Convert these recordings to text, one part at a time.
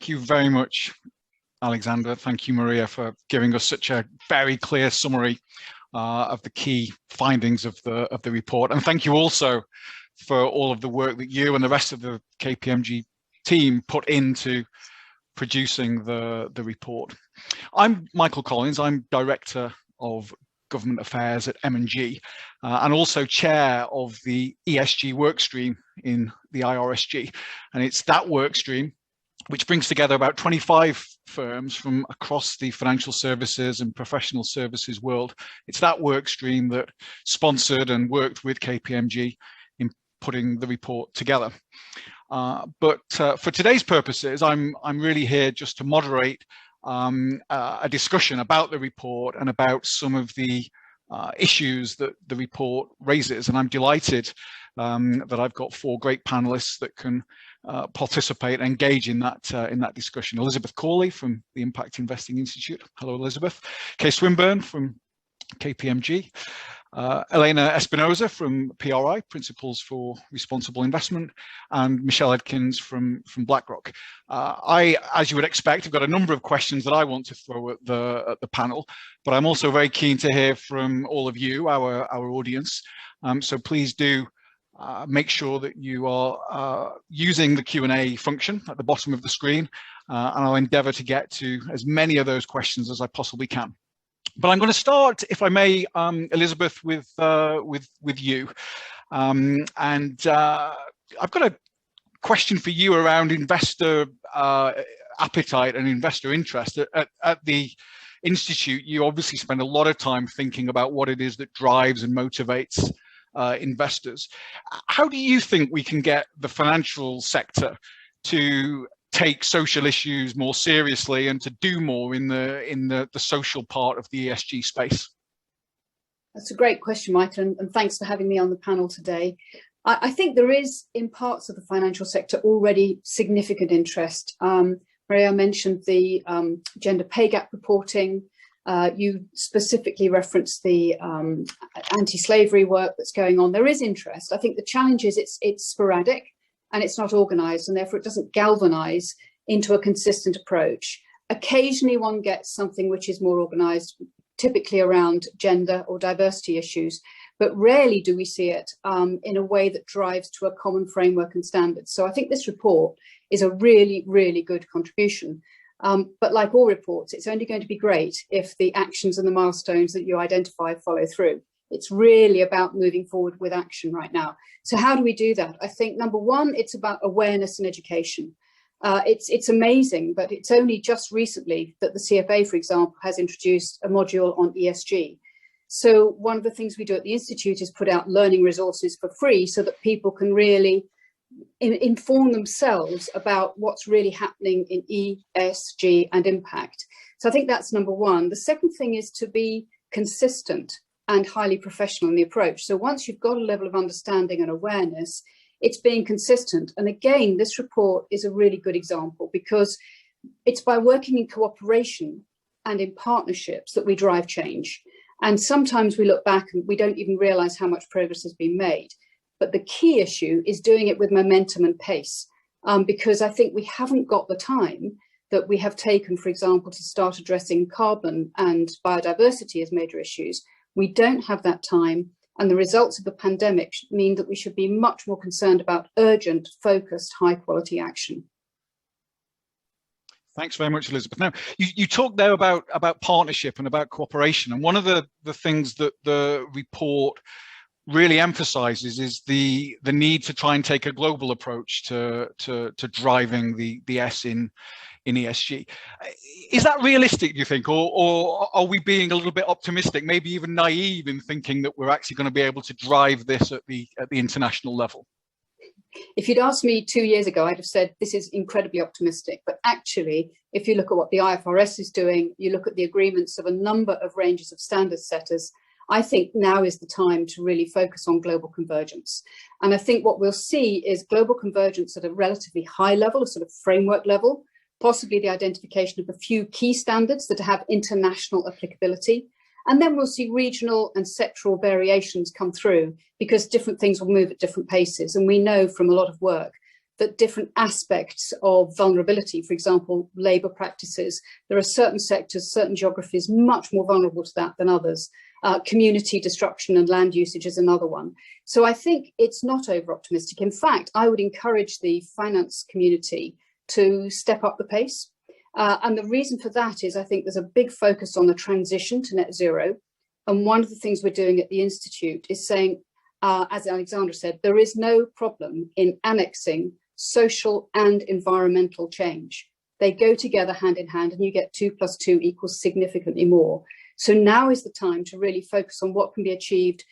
Thank you very much, Alexander. Thank you, Maria, for giving us such a very clear summary of the key findings of the report. And thank you also for all of the work that you and the rest of the KPMG team put into producing the report. I'm Michael Collins. I'm Director of Government Affairs at M&G and also Chair of the ESG workstream in the IRSG. And it's that workstream which brings together about 25 firms from across the financial services and professional services world. It's that workstream that sponsored and worked with KPMG in putting the report together. But for today's purposes, I'm really here just to moderate a discussion about the report and about some of the issues that the report raises. And I'm delighted that I've got four great panelists that can participate and engage in that discussion. Elizabeth Corley from the Impact Investing Institute. Hello, Elizabeth. Kay Swinburne from KPMG. Elena Espinoza from PRI, Principles for Responsible Investment, and Michelle Edkins from BlackRock. As you would expect, I've got a number of questions that I want to throw at the panel, but I'm also very keen to hear from all of you, our audience. So please do make sure that you are using the Q&A function at the bottom of the screen, and I'll endeavour to get to as many of those questions as I possibly can. But I'm going to start, if I may, Elizabeth, with you. And I've got a question for you around investor appetite and investor interest. At the Institute, you obviously spend a lot of time thinking about what it is that drives and motivates investors. How do you think we can get the financial sector to take social issues more seriously and to do more in the social part of the ESG space? That's a great question, Michael, and thanks for having me on the panel today. I think there is, in parts of the financial sector, already significant interest. Maria mentioned the gender pay gap reporting. You specifically referenced the anti-slavery work that's going on. There is interest. I think the challenge is it's sporadic and it's not organised, and therefore it doesn't galvanise into a consistent approach. Occasionally one gets something which is more organised, typically around gender or diversity issues, but rarely do we see it in a way that drives to a common framework and standards. So I think this report is a really, really good contribution. But like all reports, it's only going to be great if the actions and the milestones that you identify follow through. It's really about moving forward with action right now. So how do we do that? I think number one, it's about awareness and education. It's amazing, but it's only just recently that the CFA, for example, has introduced a module on ESG. So one of the things we do at the Institute is put out learning resources for free so that people can really inform themselves about what's really happening in ESG and impact. So I think that's number one. The second thing is to be consistent and highly professional in the approach. So once you've got a level of understanding and awareness, it's being consistent. And again, this report is a really good example because it's by working in cooperation and in partnerships that we drive change. And sometimes we look back and we don't even realise how much progress has been made. But the key issue is doing it with momentum and pace, because I think we haven't got the time that we have taken, for example, to start addressing carbon and biodiversity as major issues. We don't have that time, and the results of the pandemic mean that we should be much more concerned about urgent, focused, high-quality action. Thanks very much, Elizabeth. Now, you talked there about partnership and about cooperation, and one of the things that the report really emphasizes is the need to try and take a global approach to driving the S in ESG. Is that realistic, do you think, or are we being a little bit optimistic, maybe even naive in thinking that we're actually going to be able to drive this at the international level? If you'd asked me 2 years ago, I'd have said this is incredibly optimistic. But actually, if you look at what the IFRS is doing, you look at the agreements of a number of ranges of standard setters, I think now is the time to really focus on global convergence. And I think what we'll see is global convergence at a relatively high level, a sort of framework level, possibly the identification of a few key standards that have international applicability. And then we'll see regional and sectoral variations come through because different things will move at different paces. And we know from a lot of work that different aspects of vulnerability, for example, labour practices, there are certain sectors, certain geographies much more vulnerable to that than others. Community destruction and land usage is another one. So I think it's not over-optimistic. In fact, I would encourage the finance community to step up the pace. And the reason for that is I think there's a big focus on the transition to net zero. And one of the things we're doing at the Institute is saying, as Alexandra said, there is no problem in annexing social and environmental change. They go together hand in hand, and you get 2 + 2 = significantly more. So now is the time to really focus on what can be achieved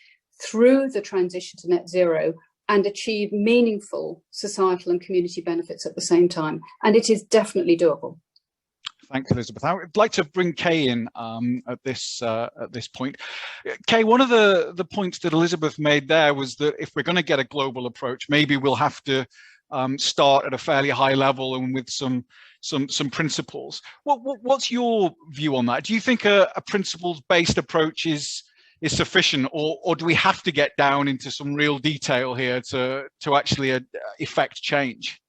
through the transition to net zero and achieve meaningful societal and community benefits at the same time. And it is definitely doable. Thanks, Elizabeth. I'd like to bring Kay in at this point. Kay, one of the points that Elizabeth made there was that if we're going to get a global approach, maybe we'll have to start at a fairly high level and with some principles. What's your view on that? Do you think a principles-based approach is sufficient, or do we have to get down into some real detail here to actually effect change?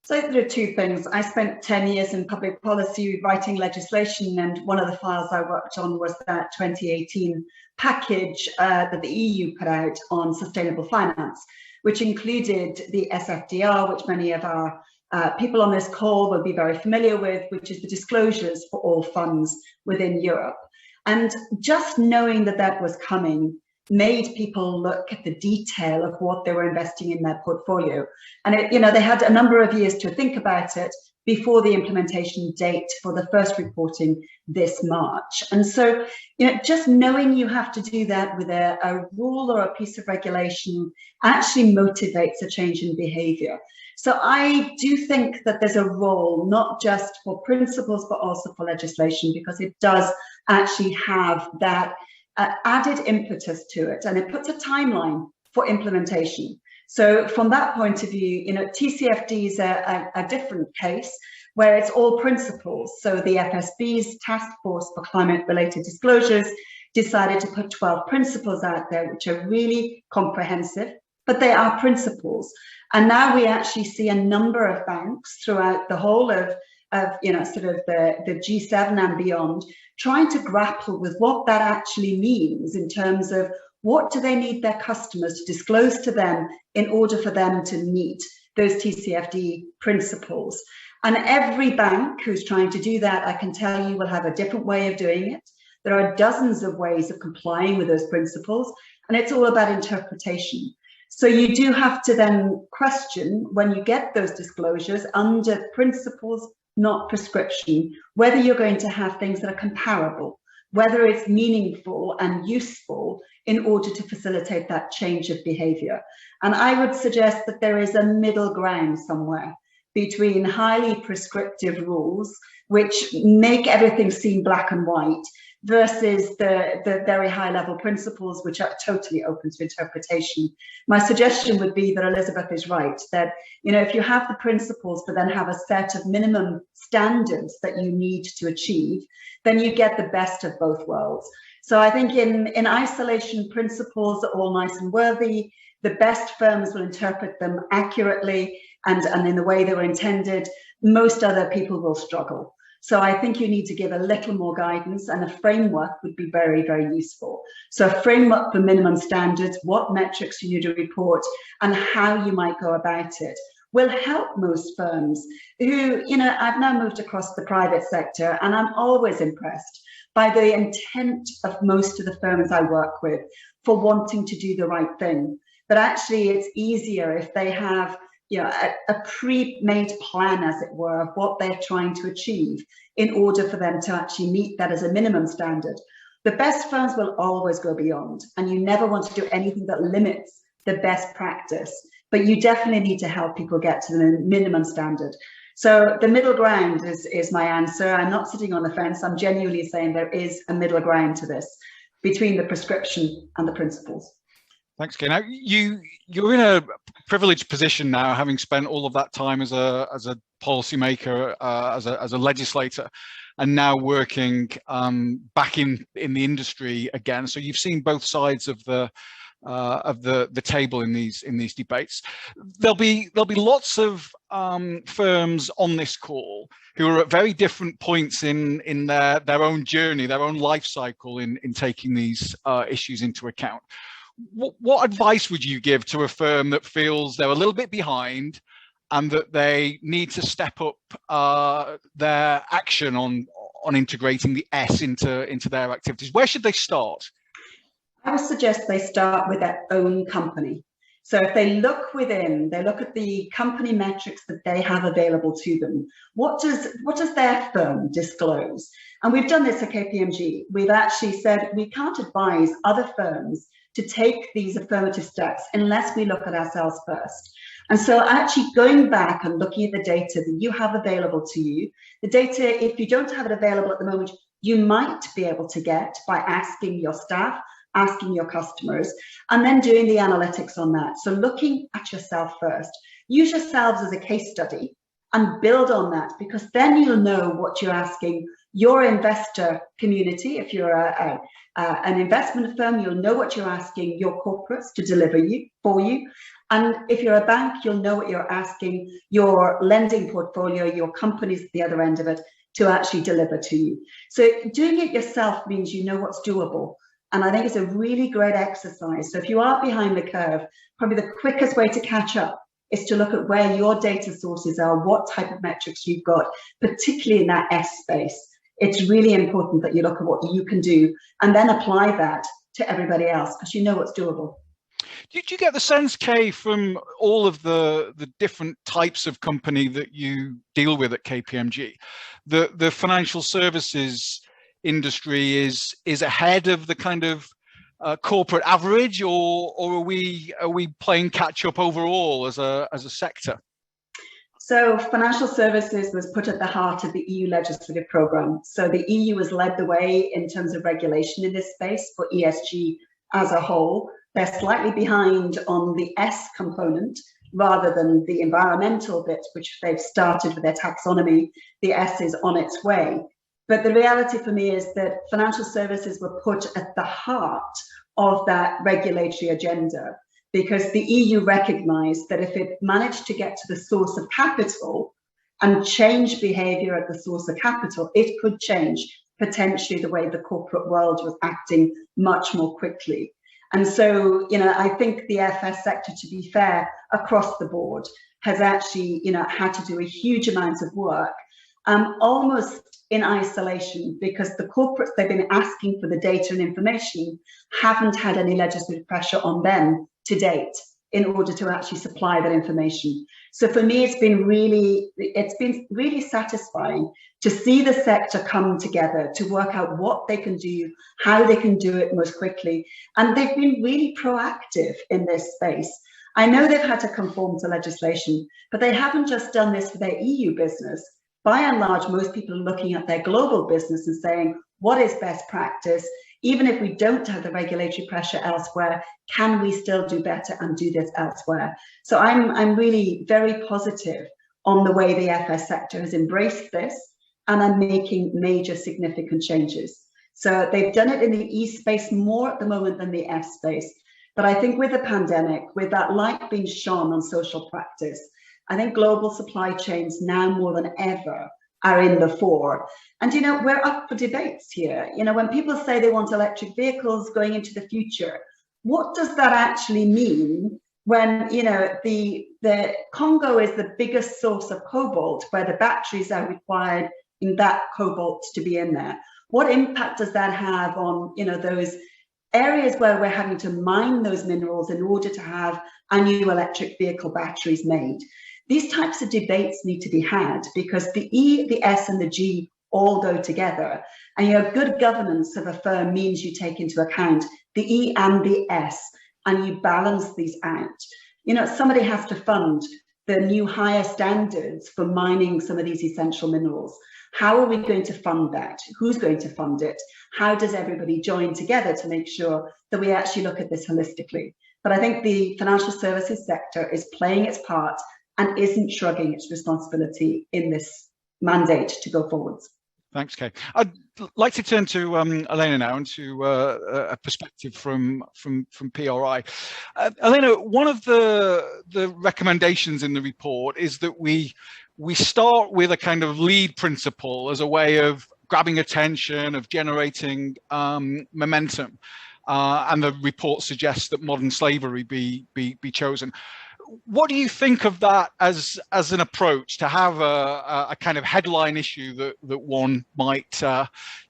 So there are two things. I spent 10 years in public policy writing legislation, and one of the files I worked on was that 2018 package that the EU put out on sustainable finance, which included the SFDR, which many of our people on this call will be very familiar with, which is the disclosures for all funds within Europe. And just knowing that that was coming made people look at the detail of what they were investing in their portfolio. And they had a number of years to think about it before the implementation date for the first reporting this March. And so, just knowing you have to do that with a rule or a piece of regulation actually motivates a change in behavior. So I do think that there's a role, not just for principles, but also for legislation, because it does actually have that added impetus to it, and it puts a timeline for implementation. So from that point of view, TCFD is a different case where it's all principles. So the FSB's Task Force for Climate-Related Disclosures decided to put 12 principles out there, which are really comprehensive, but they are principles. And now we actually see a number of banks throughout the whole of the G7 and beyond, trying to grapple with what that actually means in terms of what do they need their customers to disclose to them in order for them to meet those TCFD principles. And every bank who's trying to do that, I can tell you, will have a different way of doing it. There are dozens of ways of complying with those principles, and it's all about interpretation. So you do have to then question, when you get those disclosures under principles, not prescription, whether you're going to have things that are comparable, whether it's meaningful and useful in order to facilitate that change of behavior. And I would suggest that there is a middle ground somewhere between highly prescriptive rules, which make everything seem black and white, versus the very high level principles, which are totally open to interpretation. My suggestion would be that Elizabeth is right, that if you have the principles but then have a set of minimum standards that you need to achieve, then you get the best of both worlds. So I think in isolation, principles are all nice and worthy. The best firms will interpret them accurately and in the way they were intended. Most other people will struggle. So I think you need to give a little more guidance, and a framework would be very, very useful. So a framework for minimum standards, what metrics you need to report, and how you might go about it will help most firms who, I've now moved across the private sector, and I'm always impressed by the intent of most of the firms I work with for wanting to do the right thing. But actually it's easier if they have a pre-made plan, as it were, of what they're trying to achieve in order for them to actually meet that as a minimum standard. The best firms will always go beyond, and you never want to do anything that limits the best practice, but you definitely need to help people get to the minimum standard. So the middle ground is my answer. I'm not sitting on the fence. I'm genuinely saying there is a middle ground to this between the prescription and the principles. Thanks, Kay. Now you're in a privileged position now, having spent all of that time as a policymaker, as a legislator, and now working back in the industry again. So you've seen both sides of the of the table in these debates. There'll be lots of firms on this call who are at very different points in their own journey, their own life cycle in taking these issues into account. What advice would you give to a firm that feels they're a little bit behind and that they need to step up their action on integrating the S into their activities? Where should they start? I would suggest they start with their own company. So if they look within, they look at the company metrics that they have available to them. What does their firm disclose? And we've done this at KPMG. We've actually said we can't advise other firms to take these affirmative steps unless we look at ourselves first. And so actually going back and looking at the data that you have available to you, the data, if you don't have it available at the moment, you might be able to get by asking your staff, asking your customers, and then doing the analytics on that. So looking at yourself first, use yourselves as a case study and build on that, because then you'll know what you're asking your investor community. If you're an investment firm, you'll know what you're asking your corporates to deliver for you. And if you're a bank, you'll know what you're asking your lending portfolio, your companies at the other end of it, to actually deliver to you. So doing it yourself means you know what's doable. And I think it's a really great exercise. So if you are behind the curve, probably the quickest way to catch up is to look at where your data sources are, what type of metrics you've got, particularly in that S space. It's really important that you look at what you can do and then apply that to everybody else, because you know what's doable. Do you get the sense, Kay, from all of the different types of company that you deal with at KPMG, the financial services industry is ahead of the kind of corporate average, or are we playing catch up overall as a sector? So financial services was put at the heart of the EU legislative program. So the EU has led the way in terms of regulation in this space for ESG as a whole. They're slightly behind on the S component rather than the environmental bit, which they've started with their taxonomy. The S is on its way. But the reality for me is that financial services were put at the heart of that regulatory agenda, because the EU recognized that if it managed to get to the source of capital and change behavior at the source of capital, it could change potentially the way the corporate world was acting much more quickly. And so, I think the FS sector, to be fair, across the board, has actually, had to do a huge amount of work, almost in isolation, because the corporates they've been asking for the data and information haven't had any legislative pressure on them to date in order to actually supply that information. So for me, it's been really satisfying to see the sector come together to work out what they can do, how they can do it most quickly. And they've been really proactive in this space. I know they've had to conform to legislation, but they haven't just done this for their EU business. By and large, most people are looking at their global business and saying, what is best practice? Even if we don't have the regulatory pressure elsewhere, can we still do better and do this elsewhere? So I'm really very positive on the way the FS sector has embraced this and are making major significant changes. So they've done it in the E space more at the moment than the F space. But I think with the pandemic, with that light being shone on social practice, I think global supply chains now more than ever are in the fore. And, we're up for debates here. When people say they want electric vehicles going into the future, what does that actually mean when, the Congo is the biggest source of cobalt, where the batteries are required in that cobalt to be in there? What impact does that have on, those areas where we're having to mine those minerals in order to have our new electric vehicle batteries made? These types of debates need to be had, because the E, the S, and the G all go together. And good governance of a firm means you take into account the E and the S, and you balance these out. Somebody has to fund the new higher standards for mining some of these essential minerals. How are we going to fund that? Who's going to fund it? How does everybody join together to make sure that we actually look at this holistically? But I think the financial services sector is playing its part and isn't shrugging its responsibility in this mandate to go forwards. Thanks, Kay. I'd like to turn to Elena now and to a perspective from PRI. Elena, one of the recommendations in the report is that we start with a kind of lead principle as a way of grabbing attention, of generating momentum, and the report suggests that modern slavery be chosen. What do you think of that as an approach to have a kind of headline issue that one might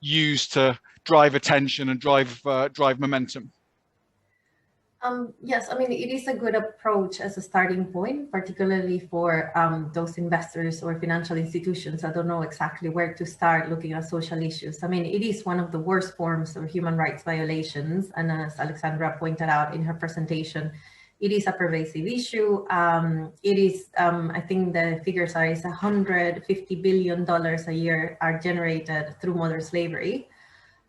use to drive attention and drive momentum? Yes, I mean, it is a good approach as a starting point, particularly for those investors or financial institutions that don't know exactly where to start looking at social issues. I mean, it is one of the worst forms of human rights violations. And as Alexandra pointed out in her presentation, it is a pervasive issue. It is, I think the figures are is $150 billion a year are generated through modern slavery.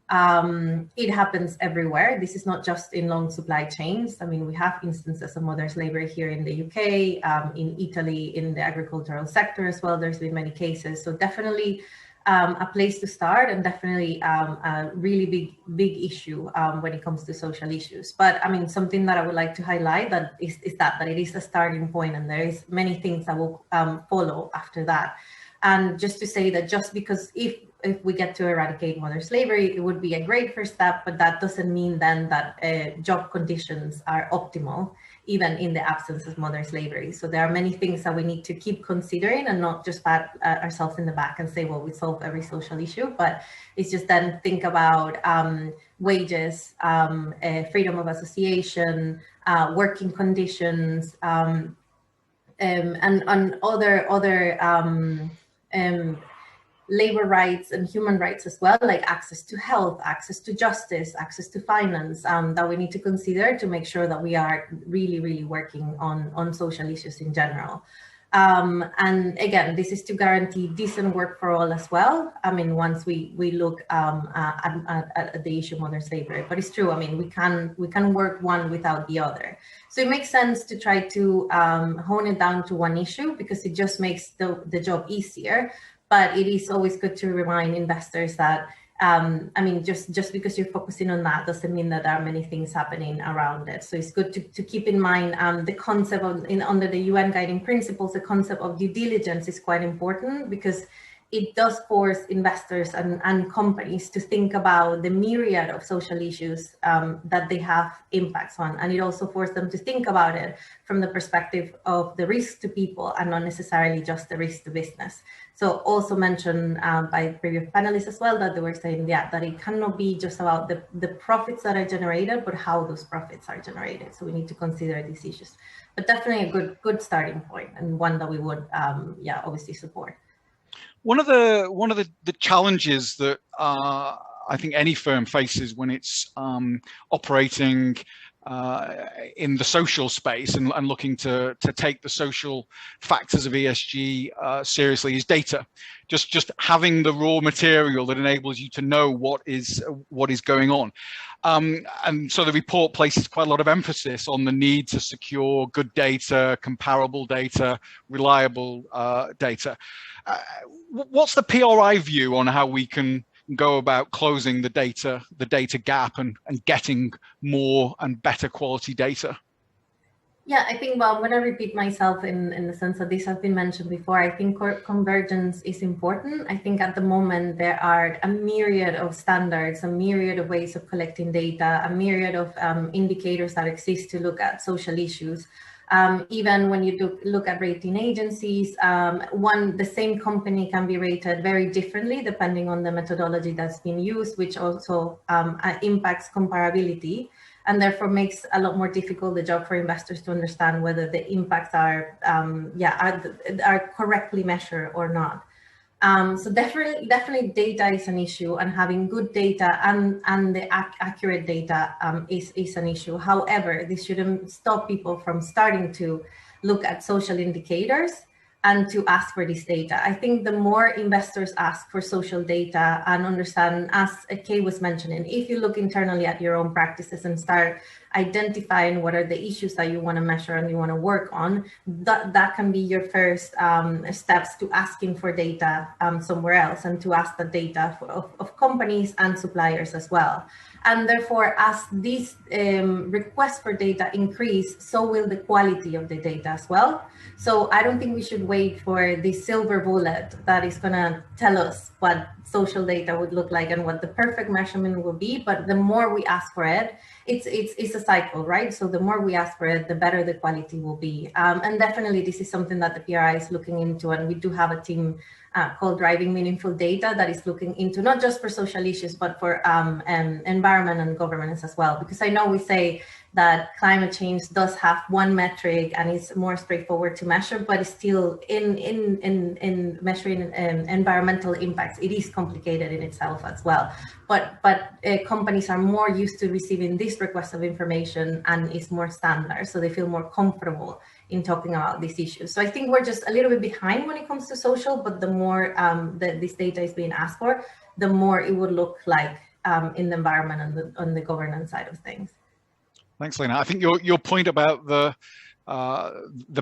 It happens everywhere. This is not just in long supply chains. I mean, we have instances of modern slavery here in the UK, in Italy, in the agricultural sector as well. There's been many cases. So definitely a place to start, and definitely a really big issue when it comes to social issues. But I mean, something that I would like to highlight that is that it is a starting point, and there is many things that will follow after that. And just to say that just because if we get to eradicate modern slavery, it would be a great first step, but that doesn't mean then that job conditions are optimal, even in the absence of modern slavery. So there are many things that we need to keep considering and not just pat ourselves in the back and say, well, we solved every social issue, but it's just then think about wages, freedom of association, working conditions, and other labor rights and human rights as well, like access to health, access to justice, access to finance, that we need to consider to make sure that we are really working on social issues in general. And again, this is to guarantee decent work for all as well. I mean, once we look at the issue of modern slavery, but it's true. I mean, we can work one without the other. So it makes sense to try to hone it down to one issue because it just makes the job easier. But it is always good to remind investors that, I mean, just because you're focusing on that doesn't mean that there are many things happening around it. So it's good to keep in mind the concept of, under the UN guiding principles, the concept of due diligence is quite important because it does force investors and companies to think about the myriad of social issues that they have impacts on. And it also forces them to think about it from the perspective of the risk to people and not necessarily just the risk to business. So also mentioned by previous panelists as well that they were saying, yeah, that it cannot be just about the profits that are generated, but how those profits are generated. So we need to consider these issues. But definitely a good starting point and one that we would, obviously support. One of the challenges that I think any firm faces when it's operating in the social space and looking to take the social factors of ESG seriously is data. Just having the raw material that enables you to know what is going on. And so the report places quite a lot of emphasis on the need to secure good data, comparable data, reliable data. What's the PRI view on how we can go about closing the data gap and getting more and better quality data? Yeah, I think, well, I'm going to repeat myself in the sense that this has been mentioned before. I think convergence is important. I think at the moment there are a myriad of standards, a myriad of ways of collecting data, a myriad of indicators that exist to look at social issues. Even when you look at rating agencies, the same company can be rated very differently depending on the methodology that's been used, which also impacts comparability, and therefore makes a lot more difficult the job for investors to understand whether the impacts are correctly measured or not. So definitely data is an issue, and having good data and the accurate data is an issue. However, this shouldn't stop people from starting to look at social indicators and to ask for this data. I think the more investors ask for social data and understand, as Kay was mentioning, if you look internally at your own practices and start identifying what are the issues that you want to measure and you want to work on, that can be your first steps to asking for data somewhere else, and to ask the data of companies and suppliers as well. And therefore, as these requests for data increase, so will the quality of the data as well. So I don't think we should wait for the silver bullet that is going to tell us what social data would look like and what the perfect measurement will be. But the more we ask for it, it's a cycle, right? So the more we ask for it, the better the quality will be. And definitely, this is something that the PRI is looking into, and we do have a team called Driving Meaningful Data that is looking into not just for social issues, but for environment and governance as well. Because I know we say that climate change does have one metric and it's more straightforward to measure, but it's still in measuring environmental impacts, it is complicated in itself as well. But companies are more used to receiving this request of information, and it's more standard, so they feel more comfortable in talking about these issues. So I think we're just a little bit behind when it comes to social, but the more this data is being asked for, the more it would look like in the environment and on the governance side of things. Thanks, Lena. I think your point about the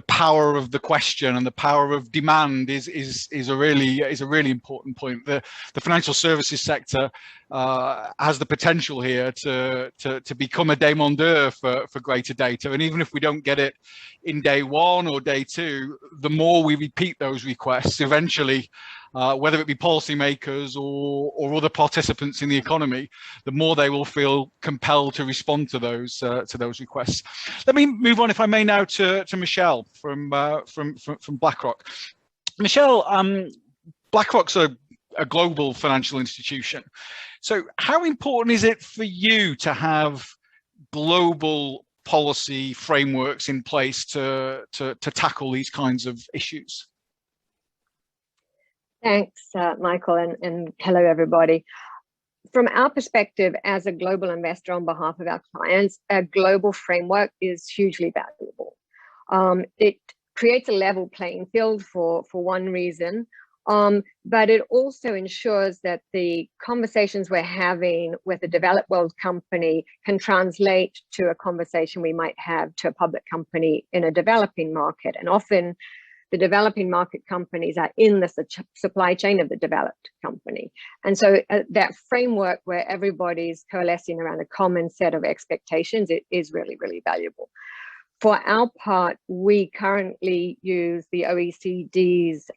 power of the question and the power of demand is a really important point. The financial services sector has the potential here to become a demandeur for greater data, and even if we don't get it in day one or day two, the more we repeat those requests, eventually, whether it be policymakers or other participants in the economy, the more they will feel compelled to respond to those requests. Let me move on, if I may, now to Michelle from BlackRock. Michelle, BlackRock's a global financial institution. So how important is it for you to have global policy frameworks in place to tackle these kinds of issues? Thanks, Michael, and hello, everybody. From our perspective as a global investor on behalf of our clients, a global framework is hugely valuable. It creates a level playing field for one reason, but it also ensures that the conversations we're having with a developed world company can translate to a conversation we might have to a public company in a developing market. And often the developing market companies are in the supply chain of the developed company. And so that framework where everybody's coalescing around a common set of expectations, it is really, really valuable. For our part, we currently use the OECD's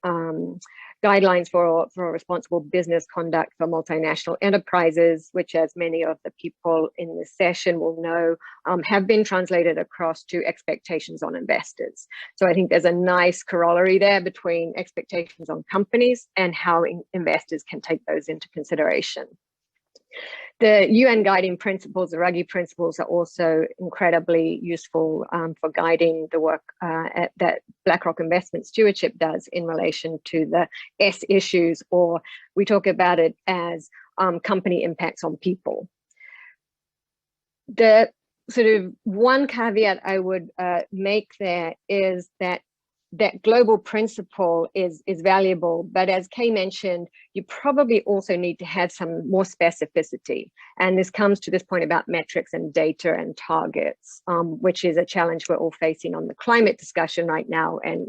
guidelines for responsible business conduct for multinational enterprises, which, as many of the people in this session will know, have been translated across to expectations on investors. So I think there's a nice corollary there between expectations on companies and how investors can take those into consideration. The UN guiding principles, the RUGI principles, are also incredibly useful for guiding the work that BlackRock Investment Stewardship does in relation to the S issues, or we talk about it as company impacts on people. The sort of one caveat I would make there is that global principle is valuable, but as Kay mentioned, you probably also need to have some more specificity. And this comes to this point about metrics and data and targets, which is a challenge we're all facing on the climate discussion right now. And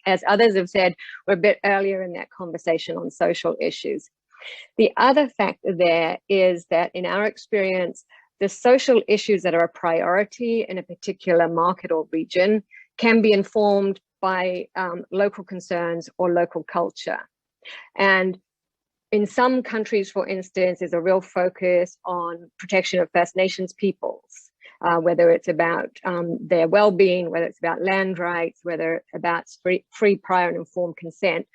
as others have said, we're a bit earlier in that conversation on social issues. The other factor there is that in our experience, the social issues that are a priority in a particular market or region can be informed by local concerns or local culture. And in some countries, for instance, there's a real focus on protection of First Nations peoples, whether it's about their well-being, whether it's about land rights, whether it's about free, prior and informed consent.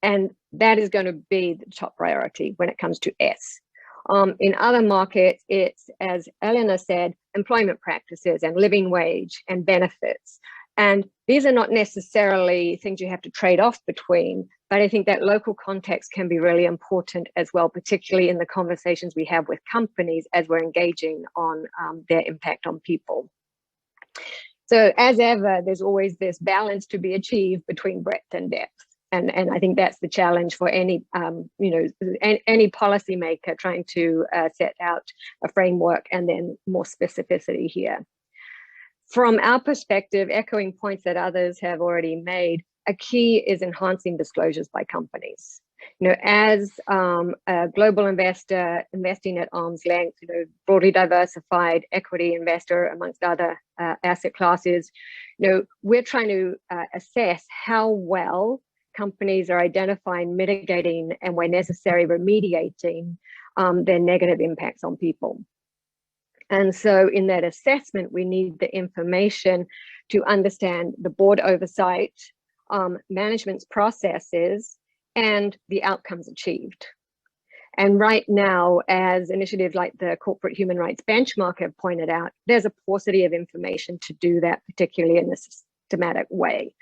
And that is going to be the top priority when it comes to S. In other markets, it's, as Elena said, employment practices and living wage and benefits. And these are not necessarily things you have to trade off between, but I think that local context can be really important as well, particularly in the conversations we have with companies as we're engaging on their impact on people. So as ever, there's always this balance to be achieved between breadth and depth. And I think that's the challenge for any, any policymaker trying to set out a framework and then more specificity here. From our perspective, echoing points that others have already made, a key is enhancing disclosures by companies. As a global investor investing at arm's length, broadly diversified equity investor amongst other asset classes, we're trying to assess how well companies are identifying, mitigating, and where necessary, remediating their negative impacts on people. And so in that assessment, we need the information to understand the board oversight, management's processes, and the outcomes achieved. And right now, as initiatives like the Corporate Human Rights Benchmark have pointed out, there's a paucity of information to do that, particularly in a systematic way.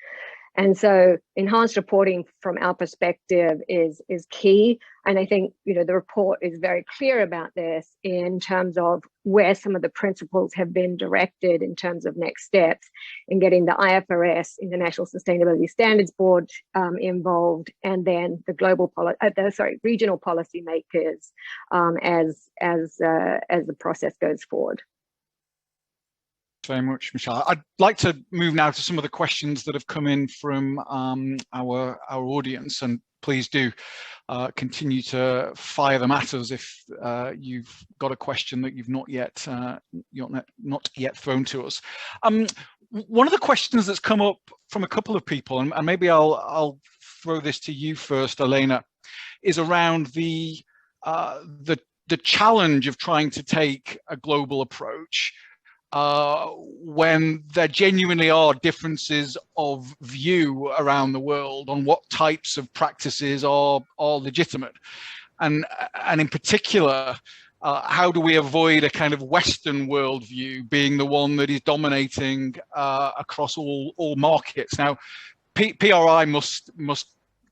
And so enhanced reporting from our perspective is key. And I think, the report is very clear about this in terms of where some of the principles have been directed in terms of next steps in getting the IFRS, International Sustainability Standards Board, involved, and then the regional policymakers as the process goes forward. Very much, Michelle. I'd like to move now to some of the questions that have come in from our audience, and please do continue to fire them at us if you've got a question that you've not yet thrown to us. One of the questions that's come up from a couple of people, and maybe I'll throw this to you first, Elena, is around the challenge of trying to take a global approach when there genuinely are differences of view around the world on what types of practices are legitimate, and in particular, how do we avoid a kind of Western worldview being the one that is dominating across all markets? Now, PRI must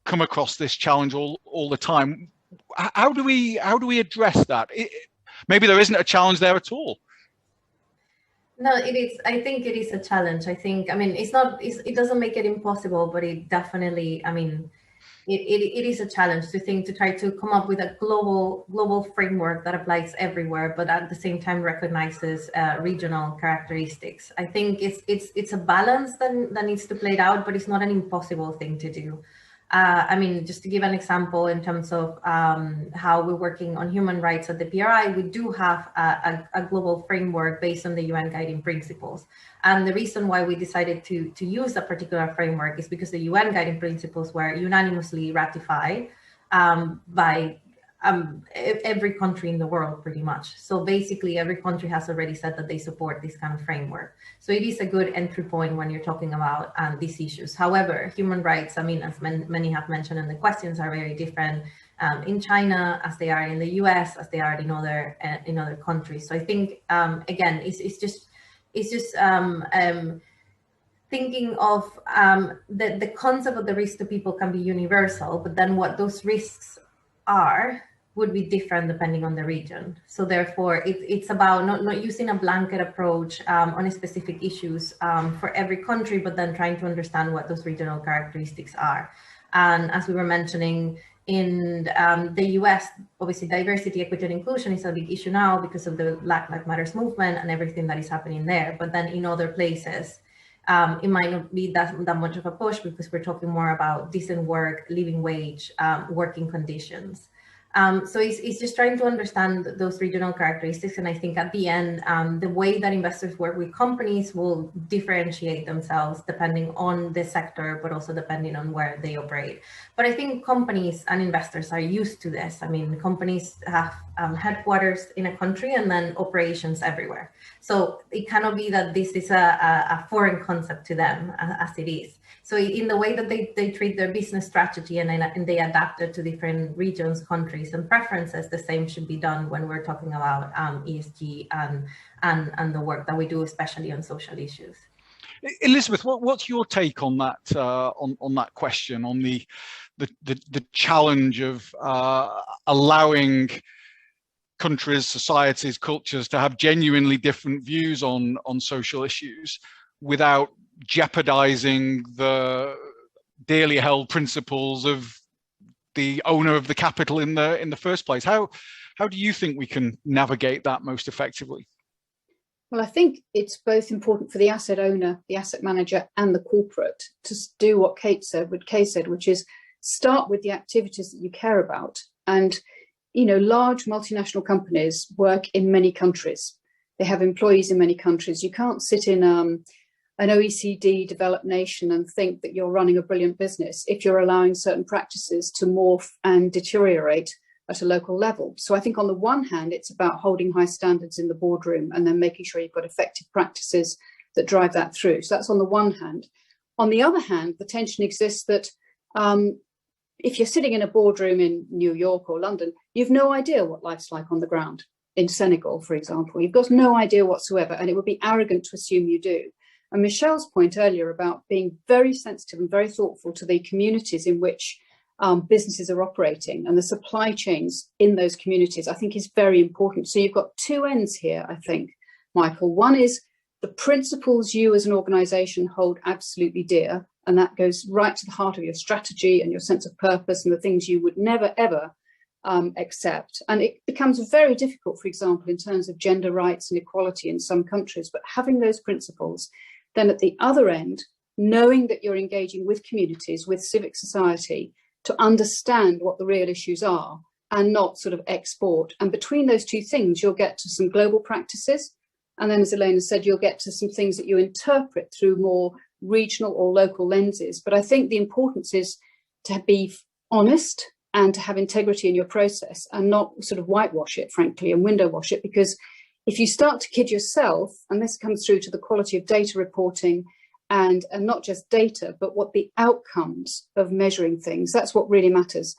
come across this challenge all the time. How do we address that? Maybe there isn't a challenge there at all. No, it is. I think it is a challenge. It doesn't make it impossible, but it definitely, it is a challenge to try to come up with a global framework that applies everywhere, but at the same time recognizes regional characteristics. I think it's a balance that needs to play out, but it's not an impossible thing to do. Just to give an example in terms of how we're working on human rights at the PRI, we do have a global framework based on the UN guiding principles. And the reason why we decided to use a particular framework is because the UN guiding principles were unanimously ratified by every country in the world, pretty much. So basically, every country has already said that they support this kind of framework. So it is a good entry point when you're talking about these issues. However, human rights, as many have mentioned in the questions, are very different in China as they are in the US, as they are in other countries. So I think again, it's just thinking of the concept of the risk to people can be universal, but then what those risks would be different depending on the region. So therefore, it's about not using a blanket approach on specific issues for every country, but then trying to understand what those regional characteristics are. And as we were mentioning, in the US, obviously diversity, equity, and inclusion is a big issue now because of the Black Lives Matter movement and everything that is happening there. But then in other places, it might not be that much of a push because we're talking more about decent work, living wage, working conditions. So it's just trying to understand those regional characteristics. And I think at the end, the way that investors work with companies will differentiate themselves depending on the sector, but also depending on where they operate. But I think companies and investors are used to this. Companies have headquarters in a country and then operations everywhere. So it cannot be that this is a foreign concept to them as it is. So in the way that they treat their business strategy and they adapt it to different regions, countries, and preferences, the same should be done when we're talking about ESG and the work that we do, especially on social issues. Elizabeth, what's your take on that on that question, on the challenge of allowing countries, societies, cultures to have genuinely different views on social issues without jeopardizing the dearly held principles of the owner of the capital in the first place. How do you think we can navigate that most effectively? Well, I think it's both important for the asset owner, the asset manager, and the corporate to do what Kay said, which is start with the activities that you care about. And, large multinational companies work in many countries. They have employees in many countries. You can't sit in an OECD developed nation and think that you're running a brilliant business if you're allowing certain practices to morph and deteriorate at a local level. So I think on the one hand, it's about holding high standards in the boardroom and then making sure you've got effective practices that drive that through. So that's on the one hand. On the other hand, the tension exists that if you're sitting in a boardroom in New York or London, you've no idea what life's like on the ground. In Senegal, for example, you've got no idea whatsoever, and it would be arrogant to assume you do. And Michelle's point earlier about being very sensitive and very thoughtful to the communities in which businesses are operating and the supply chains in those communities, I think is very important. So you've got two ends here, I think, Michael. One is the principles you as an organization hold absolutely dear, and that goes right to the heart of your strategy and your sense of purpose and the things you would never, ever accept. And it becomes very difficult, for example, in terms of gender rights and equality in some countries, but having those principles, then at the other end, knowing that you're engaging with communities, with civic society, to understand what the real issues are and not sort of export. And between those two things, you'll get to some global practices. And then, as Elena said, you'll get to some things that you interpret through more regional or local lenses. But I think the importance is to be honest and to have integrity in your process and not sort of whitewash it, frankly, and window wash it. Because if you start to kid yourself, and this comes through to the quality of data reporting and not just data, but what the outcomes of measuring things, that's what really matters.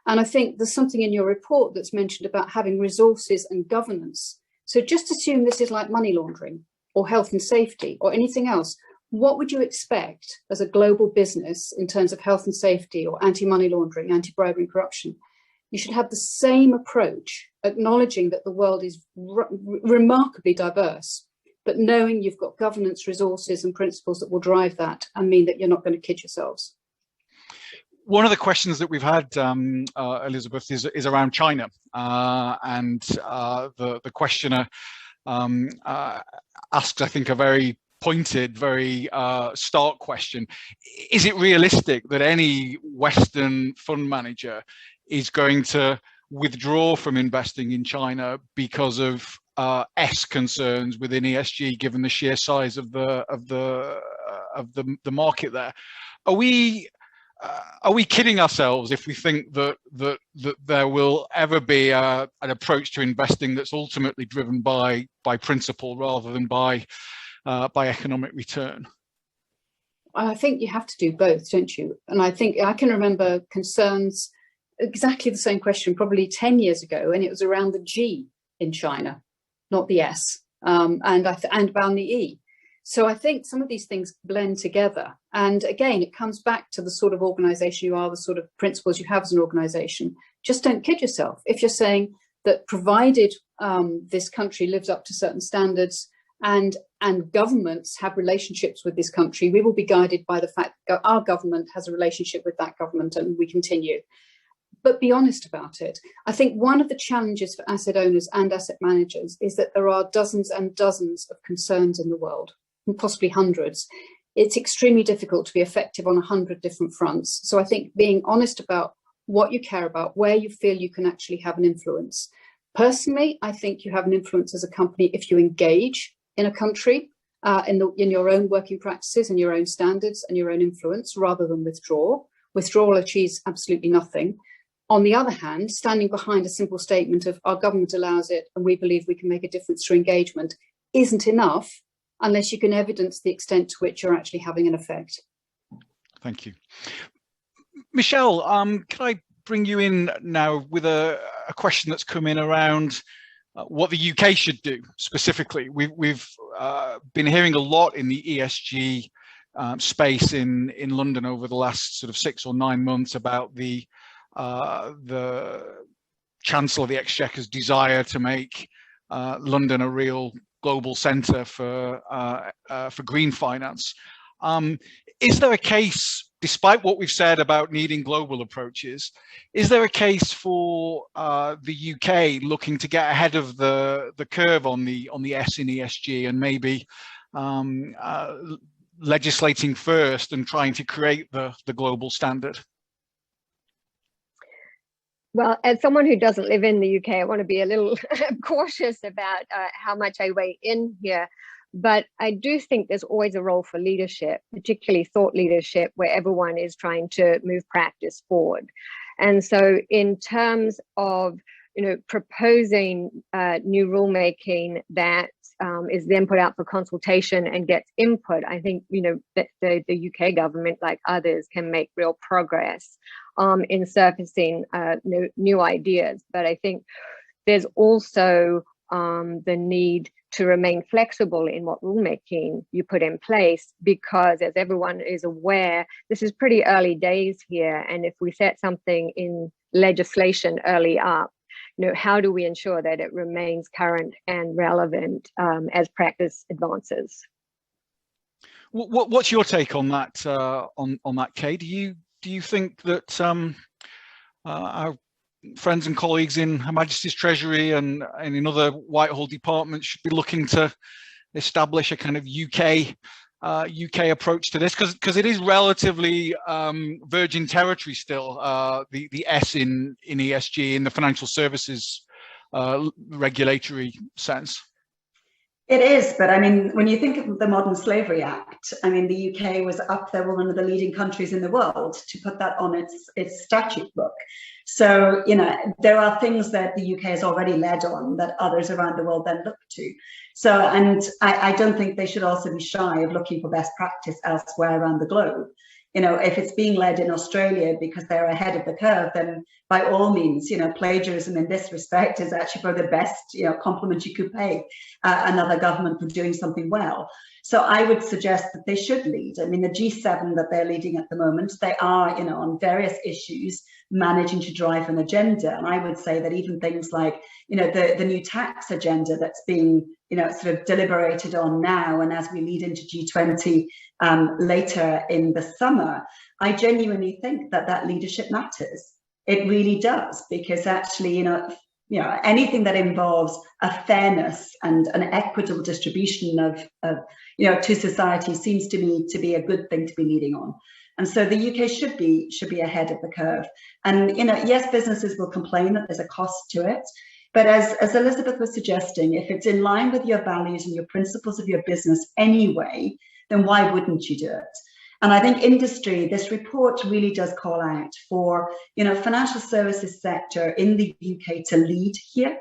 And I think there's something in your report that's mentioned about having resources and governance. So just assume this is like money laundering or health and safety or anything else. What would you expect as a global business in terms of health and safety or anti-money laundering, anti-bribery and corruption? You should have the same approach, acknowledging that the world is remarkably diverse, but knowing you've got governance, resources and principles that will drive that and mean that you're not going to kid yourselves. One of the questions that we've had, Elizabeth, is around China, and the questioner asks, I think, a very pointed, very stark question. Is it realistic that any Western fund manager is going to withdraw from investing in China because of S concerns within ESG, given the sheer size of the market there? Are we kidding ourselves if we think that there will ever be an approach to investing that's ultimately driven by principle rather than by economic return? I think you have to do both, don't you? And I think I can remember concerns, exactly the same question, probably 10 years ago, and it was around the G in China, not the S, and around the E. So I think some of these things blend together. And again, it comes back to the sort of organization you are, the sort of principles you have as an organization. Just don't kid yourself. If you're saying that provided this country lives up to certain standards and governments have relationships with this country, we will be guided by the fact that our government has a relationship with that government and we continue. But be honest about it. I think one of the challenges for asset owners and asset managers is that there are dozens and dozens of concerns in the world, and possibly hundreds. It's extremely difficult to be effective on 100 different fronts. So I think being honest about what you care about, where you feel you can actually have an influence. Personally, I think you have an influence as a company if you engage in a country in your own working practices and your own standards and your own influence, rather than withdraw. Withdrawal achieves absolutely nothing. On the other hand, standing behind a simple statement of our government allows it and we believe we can make a difference through engagement isn't enough unless you can evidence the extent to which you're actually having an effect. Thank you. Michelle, can I bring you in now with a question that's come in around what the UK should do specifically? We've been hearing a lot in the ESG space in London over the last sort of 6 or 9 months about the Chancellor of the Exchequer's desire to make London a real global centre for green finance. Is there a case despite what we've said about needing global approaches, is there a case for the UK looking to get ahead of the curve on the S in ESG and maybe legislating first and trying to create the global standard? Well, as someone who doesn't live in the UK, I want to be a little cautious about how much I weigh in here. But I do think there's always a role for leadership, particularly thought leadership, where everyone is trying to move practice forward. And so in terms of, proposing new rulemaking that is then put out for consultation and gets input, I think, that the UK government, like others, can make real progress in surfacing new ideas. But I think there's also the need to remain flexible in what rulemaking you put in place, because as everyone is aware, this is pretty early days here. And if we set something in legislation early up, how do we ensure that it remains current and relevant as practice advances? What's your take on that, on that, Kay? Do you think that our friends and colleagues in Her Majesty's Treasury and in other Whitehall departments should be looking to establish a kind of UK approach to this, because it is relatively virgin territory still, the S in ESG in the financial services regulatory sense? It is, but I mean, when you think of the Modern Slavery Act, I mean, the UK was up there, one of the leading countries in the world to put that on its statute book. So, there are things that the UK has already led on that others around the world then look to. So, and I don't think they should also be shy of looking for best practice elsewhere around the globe. If it's being led in Australia because they're ahead of the curve, then by all means, plagiarism in this respect is actually probably the best, compliment you could pay another government for doing something well. So I would suggest that they should lead. I mean, the G7 that they're leading at the moment, they are, on various issues, managing to drive an agenda. And I would say that even things like, the new tax agenda that's being, sort of deliberated on now, and as we lead into G20 later in the summer, I genuinely think that leadership matters. It really does, because actually, anything that involves a fairness and an equitable distribution of to society seems to me to be a good thing to be leading on. And so the UK should be ahead of the curve. And yes, businesses will complain that there's a cost to it, but as Elizabeth was suggesting, if it's in line with your values and your principles of your business anyway, then why wouldn't you do it? And I think industry, this report really does call out for, financial services sector in the UK to lead here.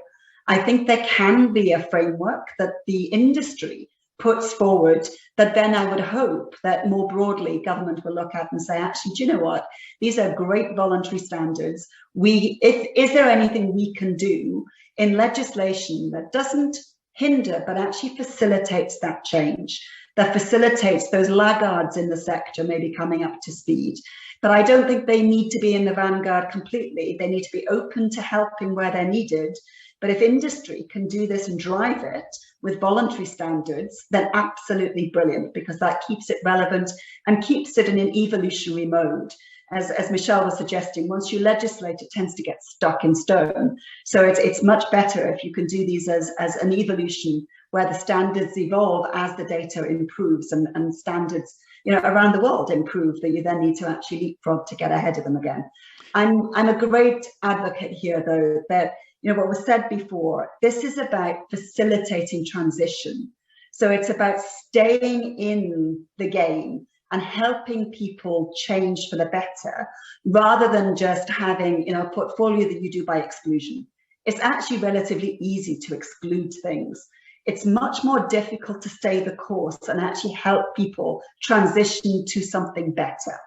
I think there can be a framework that the industry puts forward that then I would hope that more broadly government will look at and say, actually, do you know what? These are great voluntary standards. Is there anything we can do in legislation that doesn't hinder, but actually facilitates that change, that facilitates those laggards in the sector maybe coming up to speed? But I don't think they need to be in the vanguard completely. They need to be open to helping where they're needed. But if industry can do this and drive it with voluntary standards, then absolutely brilliant, because that keeps it relevant and keeps it in an evolutionary mode. As Michelle was suggesting, once you legislate, it tends to get stuck in stone. So it's much better if you can do these as an evolution where the standards evolve as the data improves and standards around the world improve, that you then need to actually leapfrog to get ahead of them again. I'm a great advocate here, though, that what was said before, this is about facilitating transition. So it's about staying in the game and helping people change for the better, rather than just having a portfolio that you do by exclusion. It's actually relatively easy to exclude things. It's much more difficult to stay the course and actually help people transition to something better.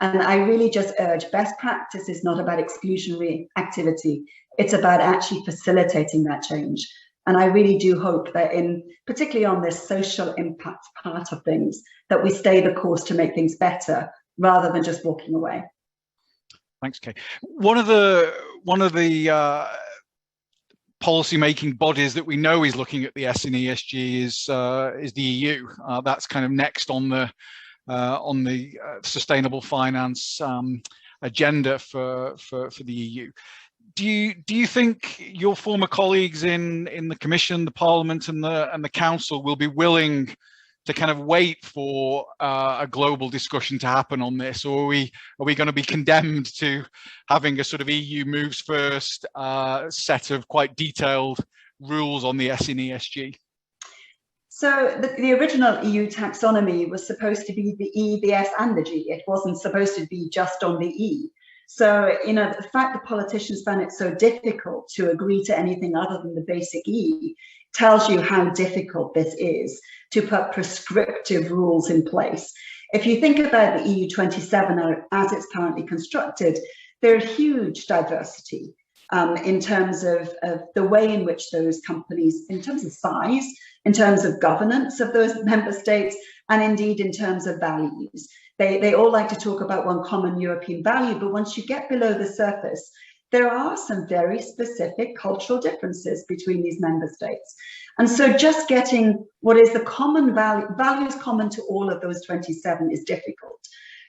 And I really just urge, best practice is not about exclusionary activity. It's about actually facilitating that change. And I really do hope that particularly on this social impact part of things, that we stay the course to make things better rather than just walking away. Thanks, Kay. One of the policy-making bodies that we know is looking at the S in ESG is the EU. That's kind of next on the on the sustainable finance agenda for the EU. Do you think your former colleagues in the Commission, the Parliament, and the Council will be willing to kind of wait for a global discussion to happen on this, or are we going to be condemned to having a sort of EU moves first set of quite detailed rules on the S in ESG? So the original EU taxonomy was supposed to be the E, the S, and the G. It wasn't supposed to be just on the E. So, you know, the fact that politicians found it so difficult to agree to anything other than the basic E tells you how difficult this is to put prescriptive rules in place. If you think about the EU 27 as it's currently constructed, there's huge diversity in terms of the way in which those companies, in terms of size, in terms of governance of those member states, and indeed in terms of values. They all like to talk about one common European value, but once you get below the surface, there are some very specific cultural differences between these member states. And so just getting what is the common values common to all of those 27 is difficult.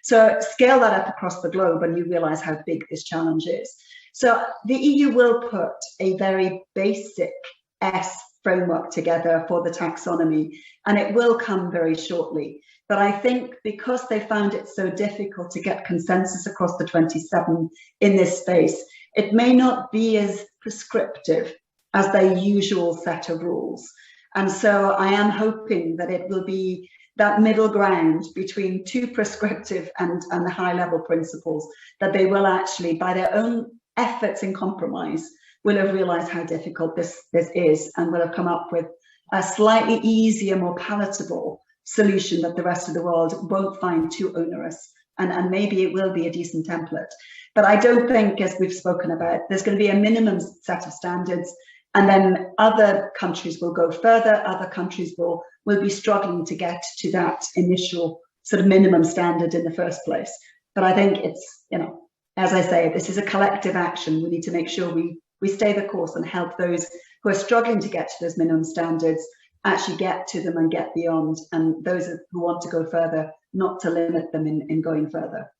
So scale that up across the globe and you realize how big this challenge is. So the EU will put a very basic S framework together for the taxonomy, and it will come very shortly. But I think because they found it so difficult to get consensus across the 27 in this space, it may not be as prescriptive as their usual set of rules. And so I am hoping that it will be that middle ground between too prescriptive and high level principles, that they will actually, by their own efforts in compromise, will have realized how difficult this is, and will have come up with a slightly easier, more palatable solution that the rest of the world won't find too onerous. And maybe it will be a decent template. But I don't think, as we've spoken about, there's going to be a minimum set of standards, and then other countries will go further, other countries will be struggling to get to that initial sort of minimum standard in the first place. But I think it's, you know, as I say, this is a collective action. We need to make sure we stay the course and help those who are struggling to get to those minimum standards actually get to them and get beyond, and those who want to go further, not to limit them in going further.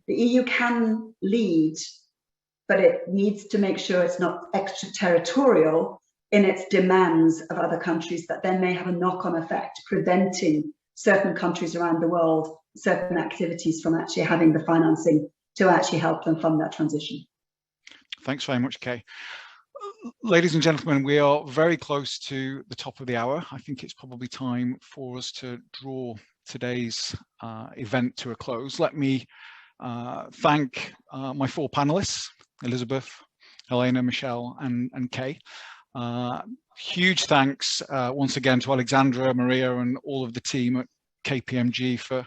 The EU can lead, but it needs to make sure it's not extraterritorial in its demands of other countries that then may have a knock-on effect, preventing certain countries around the world, certain activities from actually having the financing to actually help them fund that transition. Thanks very much, Kay. Ladies and gentlemen, we are very close to the top of the hour. I think it's probably time for us to draw today's event to a close. Let me thank my four panelists, Elizabeth, Elena, Michelle, and Kay. Huge thanks once again to Alexandra, Maria, and all of the team at KPMG for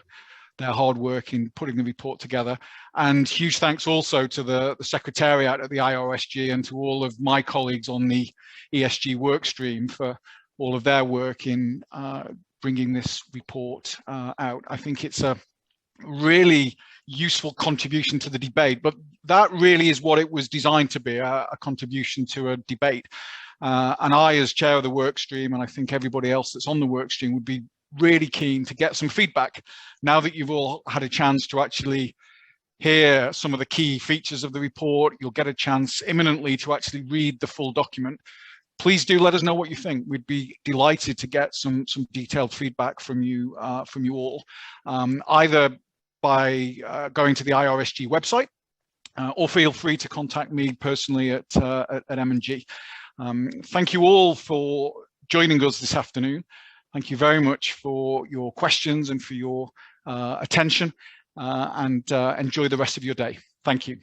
their hard work in putting the report together. And huge thanks also to the Secretariat at the IRSG and to all of my colleagues on the ESG workstream for all of their work in bringing this report out. I think it's a really useful contribution to the debate, but that really is what it was designed to be, a contribution to a debate. And I, as chair of the workstream, and I think everybody else that's on the workstream, would be really keen to get some feedback now that you've all had a chance to actually hear some of the key features of the report. You'll get a chance imminently to actually read the full document. Please do let us know what you think. We'd be delighted to get some detailed feedback from you all, either by going to the IRSG website, or feel free to contact me personally at M&G. Thank you all for joining us this afternoon. Thank you very much for your questions and for your attention, and enjoy the rest of your day. Thank you.